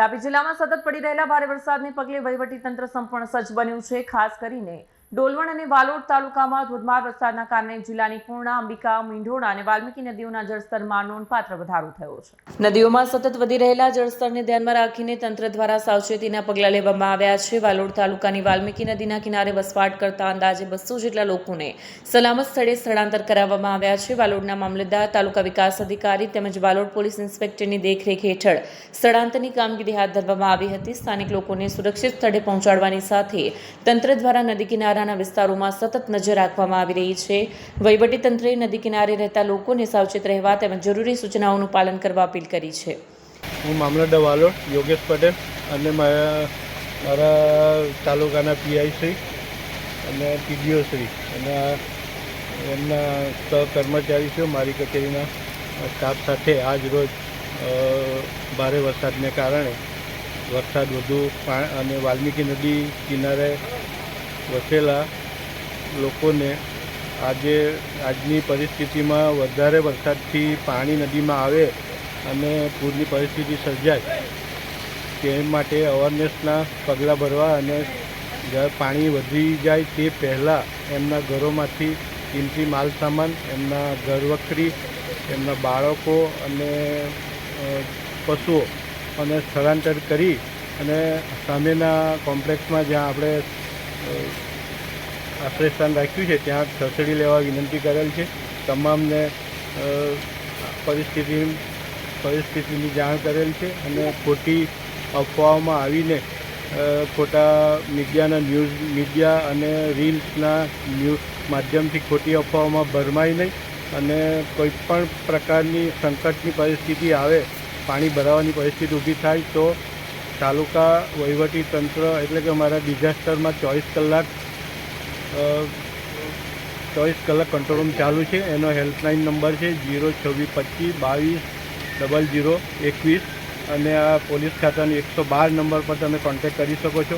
તાપી જિલ્લામાં સતત પડી રહેલા ભારે વરસાદને પગલે વહીવટીતંત્ર સંપૂર્ણ સજ્જ બન્યું છે। ખાસ કરીને ડોલવણ અને વાલોડ તાલુકામાં ધોધમાર વરસાદના કારણે જિલ્લાની પૂર્ણા, અંબિકા, મીંઢોળા અને વાલ્મીકી નદીઓના જળસ્તરમાં નોંધપાત્ર વધારો થયો છે। નદીઓમાં સતત વધી રહેલા જળસ્તરને ધ્યાનમાં રાખીને તંત્ર દ્વારા સાવચેતીના પગલાં લેવામાં આવ્યા છે। વાલોડ તાલુકાની વાલ્મીકી નદીના કિનારે વસવાટ કરતા અંદાજે 200 જેટલા લોકોને સલામત સ્થળે સ્થળાંતર કરાવવામાં આવ્યા છે। વાલોડના મામલતદાર, તાલુકા વિકાસ અધિકારી તેમજ વાલોડ પોલીસ ઇન્સ્પેક્ટરની દેખરેખ હેઠળ સ્થળાંતરની કામગીરી હાથ ધરવામાં આવી હતી। સ્થાનિક લોકોને સુરક્ષિત સ્થળે પહોંચાડવાની સાથે તંત્ર દ્વારા નદી કિનારાના વિસ્તારોમાં સતત નજર રાખવામાં આવી રહી છે। વહીવટીતંત્રએ નદી કિનારે રહેતા લોકોને સાવચેત રહેવા તેમજ જરૂરી સૂચનાઓનું પાલન કરવા અપીલ કરી છે। હું મામલતદાર વાલોડ યોગેશ પટેલ અને મારા તાલુકાના પીઆઈ શ્રી અને ટીડીઓ શ્રી અને એમના સહકર્મચારીઓ મારી કચેરીના સ્ટાફ સાથે આજ રોજ ભારે વરસાદને કારણે વરસાદ વધુ અને વાલ્મીકી નદી કિનારે વસેલા લોકોને આજની પરિસ્થિતિમાં વધારે વરસાદથી પાણી નદીમાં આવે અને પૂરની પરિસ્થિતિ સર્જાય તે માટે અવેરનેસના પગલાં ભરવા અને જ્યારે પાણી વધી જાય તે પહેલાં એમના ઘરોમાંથી કિંમતી માલ સામાન, એમના ઘરવખરી, એમના બાળકો અને પશુઓ અને સ્થળાંતર કરી અને સામેના કોમ્પ્લેક્સમાં જ્યાં આપણે આશ્રયસ્થાન રાખ્યું છે ત્યાં ખસેડી લેવા વિનંતી કરેલ છે। તમામને પરિસ્થિતિની જાણ કરેલ છે અને ખોટી અફવાઓમાં આવીને ખોટા મીડિયા અને રીલ્સના માધ્યમથી ખોટી અફવાઓમાં ભરમાય નહીં અને કોઈપણ પ્રકારની સંકટની પરિસ્થિતિ આવે, પાણી ભરાવાની પરિસ્થિતિ ઊભી થાય તો તાલુકા વહીવટી તંત્ર એટલે કે અમારા ડિઝાસ્ટરમાં 24 કલાક કંટ્રોલ રૂમ ચાલુ છે। એનો હેલ્પલાઇન નંબર છે 02425220021 અને આ પોલીસ ખાતાની 112 નંબર પર તમે કોન્ટેક્ટ કરી શકો છો।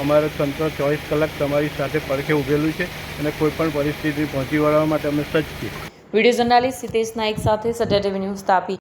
અમારું તંત્ર 24 કલાક તમારી સાથે પડખે ઊભેલું છે અને કોઈપણ પરિસ્થિતિ પહોંચી વળવા માટે અમે સજ્જ છીએ। વિડીયો જર્નાલિસ્ટ સિતેશ નાઈક સાથે સત્ય ટીવી ન્યૂઝ તાપી।